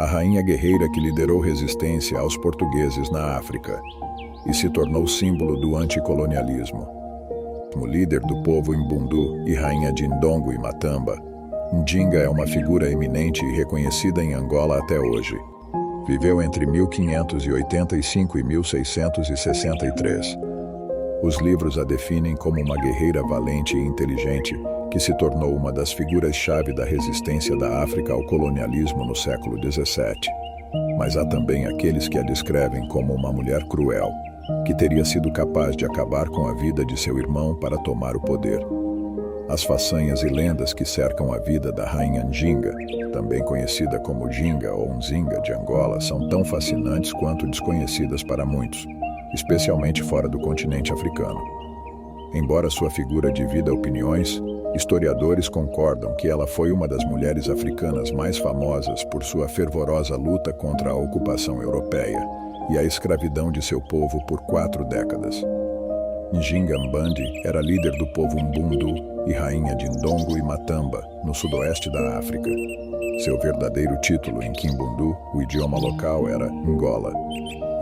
a rainha guerreira que liderou resistência aos portugueses na África e se tornou símbolo do anticolonialismo. Como líder do povo Imbundu e rainha de Ndongo e Matamba, Ndinga é uma figura eminente e reconhecida em Angola até hoje. Viveu entre 1585 e 1663. Os livros a definem como uma guerreira valente e inteligente que se tornou uma das figuras-chave da resistência da África ao colonialismo no século XVII. Mas há também aqueles que a descrevem como uma mulher cruel, que teria sido capaz de acabar com a vida de seu irmão para tomar o poder. As façanhas e lendas que cercam a vida da rainha Ndinga, também conhecida como Ginga ou Nzinga de Angola, são tão fascinantes quanto desconhecidas para muitos, especialmente fora do continente africano. Embora sua figura divida opiniões, historiadores concordam que ela foi uma das mulheres africanas mais famosas por sua fervorosa luta contra a ocupação europeia e a escravidão de seu povo por 4 décadas. Njinga Mbandi era líder do povo Mbundu e rainha de Ndongo e Matamba, no sudoeste da África. Seu verdadeiro título em Kimbundu, o idioma local, era Ngola,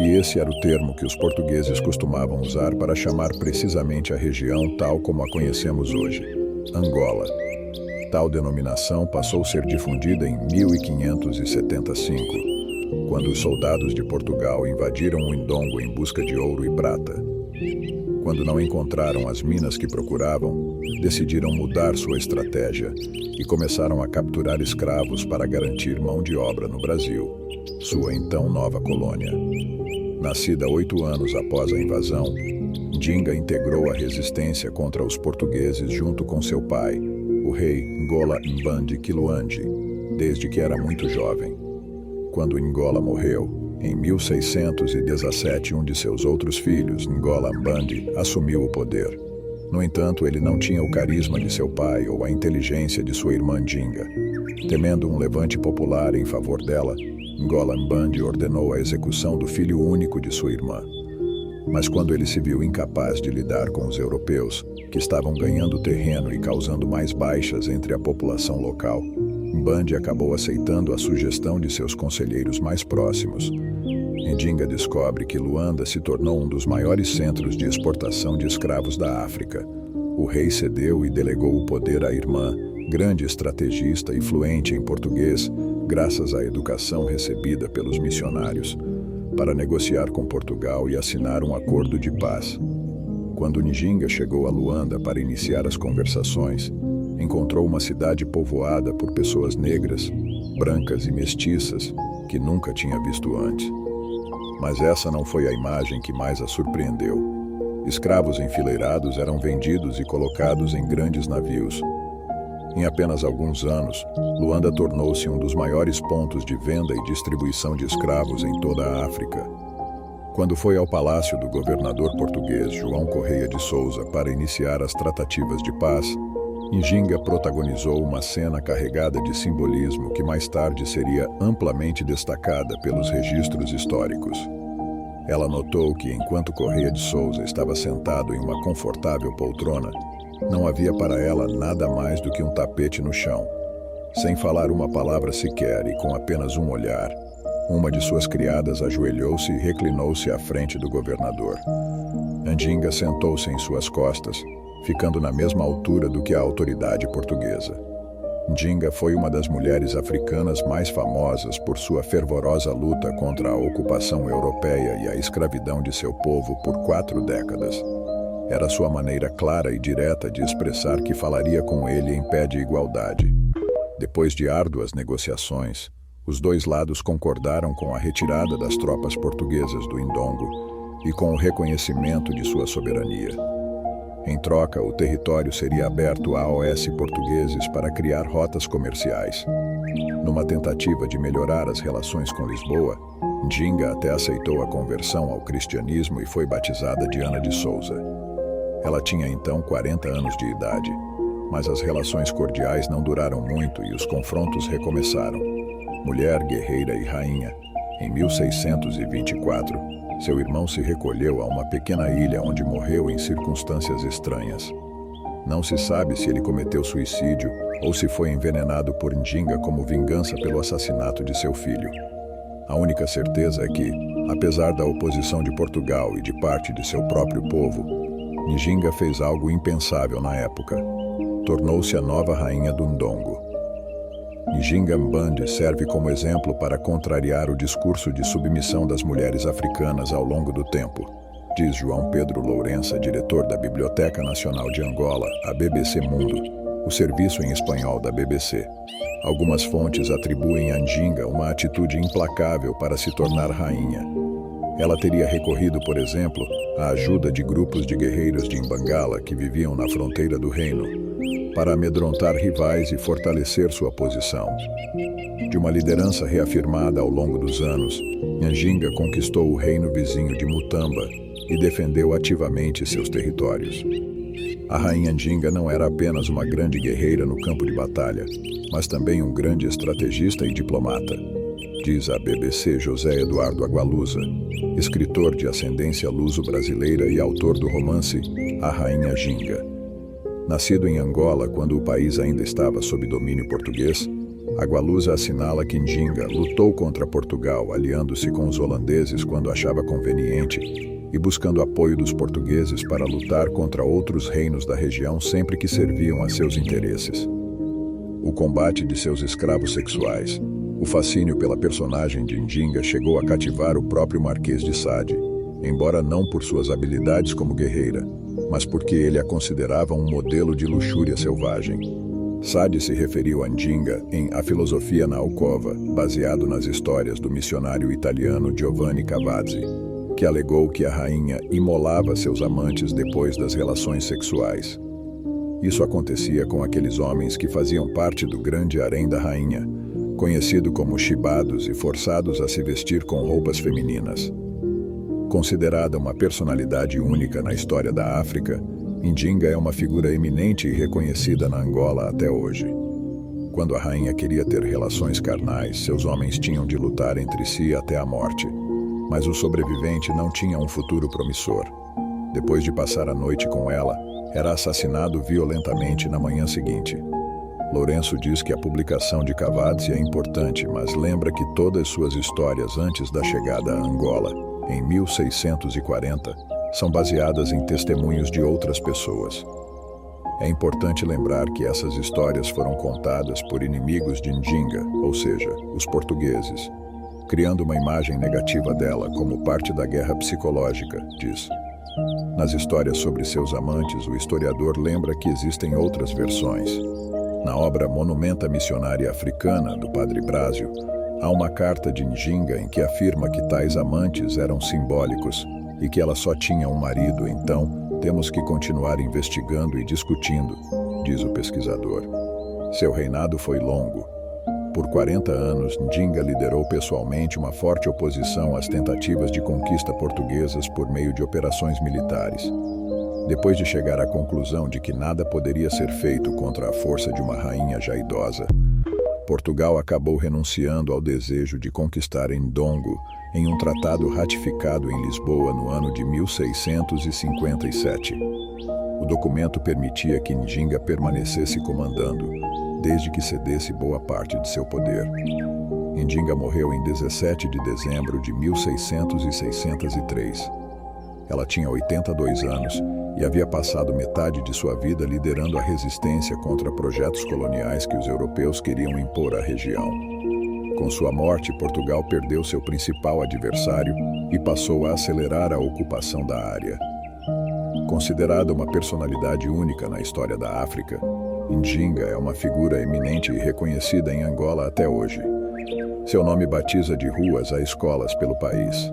e esse era o termo que os portugueses costumavam usar para chamar precisamente a região tal como a conhecemos hoje, Angola. Tal denominação passou a ser difundida em 1575, quando os soldados de Portugal invadiram o Ndongo em busca de ouro e prata. Quando não encontraram as minas que procuravam, decidiram mudar sua estratégia e começaram a capturar escravos para garantir mão de obra no Brasil, sua então nova colônia. Nascida 8 anos após a invasão, Ndinga integrou a resistência contra os portugueses junto com seu pai, o rei Ngola Mbandi Kiluandi, desde que era muito jovem. Quando Ngola morreu, em 1617, um de seus outros filhos, Ngola Mbandi, assumiu o poder. No entanto, ele não tinha o carisma de seu pai ou a inteligência de sua irmã Ndinga. Temendo um levante popular em favor dela, Ngola Mbandi ordenou a execução do filho único de sua irmã. Mas quando ele se viu incapaz de lidar com os europeus, que estavam ganhando terreno e causando mais baixas entre a população local, Mbandi acabou aceitando a sugestão de seus conselheiros mais próximos. Ndinga descobre que Luanda se tornou um dos maiores centros de exportação de escravos da África. O rei cedeu e delegou o poder à irmã, grande estrategista e fluente em português, graças à educação recebida pelos missionários, para negociar com Portugal e assinar um acordo de paz. Quando Ndinga chegou a Luanda para iniciar as conversações, encontrou uma cidade povoada por pessoas negras, brancas e mestiças que nunca tinha visto antes. Mas essa não foi a imagem que mais a surpreendeu. Escravos enfileirados eram vendidos e colocados em grandes navios. Em apenas alguns anos, Luanda tornou-se um dos maiores pontos de venda e distribuição de escravos em toda a África. Quando foi ao palácio do governador português João Correia de Sousa para iniciar as tratativas de paz, Ndinga protagonizou uma cena carregada de simbolismo que mais tarde seria amplamente destacada pelos registros históricos. Ela notou que, enquanto Correia de Sousa estava sentado em uma confortável poltrona, não havia para ela nada mais do que um tapete no chão. Sem falar uma palavra sequer e com apenas um olhar, uma de suas criadas ajoelhou-se e reclinou-se à frente do governador. Ndinga sentou-se em suas costas, ficando na mesma altura do que a autoridade portuguesa. Ndinga foi uma das mulheres africanas mais famosas por sua fervorosa luta contra a ocupação europeia e a escravidão de seu povo por 4 décadas. Era sua maneira clara e direta de expressar que falaria com ele em pé de igualdade. Depois de árduas negociações, os dois lados concordaram com a retirada das tropas portuguesas do Ndongo e com o reconhecimento de sua soberania. Em troca, o território seria aberto a AOS portugueses para criar rotas comerciais. Numa tentativa de melhorar as relações com Lisboa, Ndinga até aceitou a conversão ao cristianismo e foi batizada de Ana de Souza. Ela tinha então 40 anos de idade, mas as relações cordiais não duraram muito e os confrontos recomeçaram. Mulher, guerreira e rainha, em 1624, seu irmão se recolheu a uma pequena ilha onde morreu em circunstâncias estranhas. Não se sabe se ele cometeu suicídio ou se foi envenenado por Ndinga como vingança pelo assassinato de seu filho. A única certeza é que, apesar da oposição de Portugal e de parte de seu próprio povo, Ndinga fez algo impensável na época. Tornou-se a nova rainha do Ndongo. Ndinga Mbande serve como exemplo para contrariar o discurso de submissão das mulheres africanas ao longo do tempo, diz João Pedro Lourença, diretor da Biblioteca Nacional de Angola, a BBC Mundo, o serviço em espanhol da BBC. Algumas fontes atribuem a Ndinga uma atitude implacável para se tornar rainha. Ela teria recorrido, por exemplo, à ajuda de grupos de guerreiros de Mbangala que viviam na fronteira do reino, para amedrontar rivais e fortalecer sua posição. De uma liderança reafirmada ao longo dos anos, Ndinga conquistou o reino vizinho de Mutamba e defendeu ativamente seus territórios. A rainha Ndinga não era apenas uma grande guerreira no campo de batalha, mas também um grande estrategista e diplomata, diz a BBC José Eduardo Agualusa, escritor de ascendência luso-brasileira e autor do romance A Rainha Ginga. Nascido em Angola quando o país ainda estava sob domínio português, Agualusa assinala que Ndinga lutou contra Portugal, aliando-se com os holandeses quando achava conveniente e buscando apoio dos portugueses para lutar contra outros reinos da região sempre que serviam a seus interesses. O combate de seus escravos sexuais, o fascínio pela personagem de Ndinga chegou a cativar o próprio Marquês de Sade, embora não por suas habilidades como guerreira, mas porque ele a considerava um modelo de luxúria selvagem. Sade se referiu a Ndinga em A Filosofia na Alcova, baseado nas histórias do missionário italiano Giovanni Cavazzi, que alegou que a rainha imolava seus amantes depois das relações sexuais. Isso acontecia com aqueles homens que faziam parte do grande harém da rainha, conhecido como chibados e forçados a se vestir com roupas femininas. Considerada uma personalidade única na história da África, Ndinga é uma figura eminente e reconhecida na Angola até hoje. Quando a rainha queria ter relações carnais, seus homens tinham de lutar entre si até a morte, mas o sobrevivente não tinha um futuro promissor. Depois de passar a noite com ela, era assassinado violentamente na manhã seguinte. Lourenço diz que a publicação de Cavazzi é importante, mas lembra que todas suas histórias antes da chegada a Angola, em 1640, são baseadas em testemunhos de outras pessoas. É importante lembrar que essas histórias foram contadas por inimigos de Ndinga, ou seja, os portugueses, criando uma imagem negativa dela como parte da guerra psicológica, diz. Nas histórias sobre seus amantes, o historiador lembra que existem outras versões. Na obra Monumenta Missionária Africana, do Padre Brásio, há uma carta de Ndinga em que afirma que tais amantes eram simbólicos e que ela só tinha um marido, então temos que continuar investigando e discutindo, diz o pesquisador. Seu reinado foi longo. Por 40 anos, Ndinga liderou pessoalmente uma forte oposição às tentativas de conquista portuguesas por meio de operações militares. Depois de chegar à conclusão de que nada poderia ser feito contra a força de uma rainha já idosa, Portugal acabou renunciando ao desejo de conquistar Ndongo em um tratado ratificado em Lisboa no ano de 1657. O documento permitia que Ndinga permanecesse comandando, desde que cedesse boa parte de seu poder. Ndinga morreu em 17 de dezembro de 1663. Ela tinha 82 anos e havia passado metade de sua vida liderando a resistência contra projetos coloniais que os europeus queriam impor à região. Com sua morte, Portugal perdeu seu principal adversário e passou a acelerar a ocupação da área. Considerada uma personalidade única na história da África, Ndinga é uma figura eminente e reconhecida em Angola até hoje. Seu nome batiza de ruas a escolas pelo país.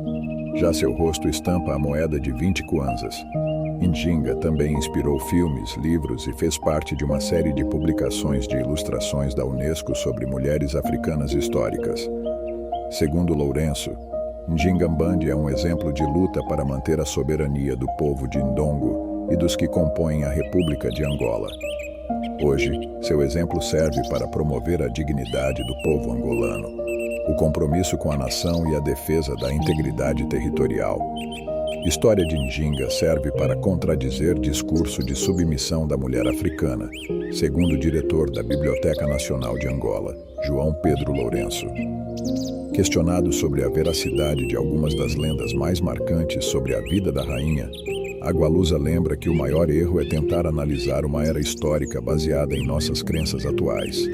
Já seu rosto estampa a moeda de 20 kwanzas. Ndinga também inspirou filmes, livros e fez parte de uma série de publicações de ilustrações da Unesco sobre mulheres africanas históricas. Segundo Lourenço, Ndinga Mbande é um exemplo de luta para manter a soberania do povo de Ndongo e dos que compõem a República de Angola. Hoje, seu exemplo serve para promover a dignidade do povo angolano, o compromisso com a nação e a defesa da integridade territorial. História de Njinga serve para contradizer discurso de submissão da mulher africana, segundo o diretor da Biblioteca Nacional de Angola, João Pedro Lourenço. Questionado sobre a veracidade de algumas das lendas mais marcantes sobre a vida da rainha, Agualusa lembra que o maior erro é tentar analisar uma era histórica baseada em nossas crenças atuais.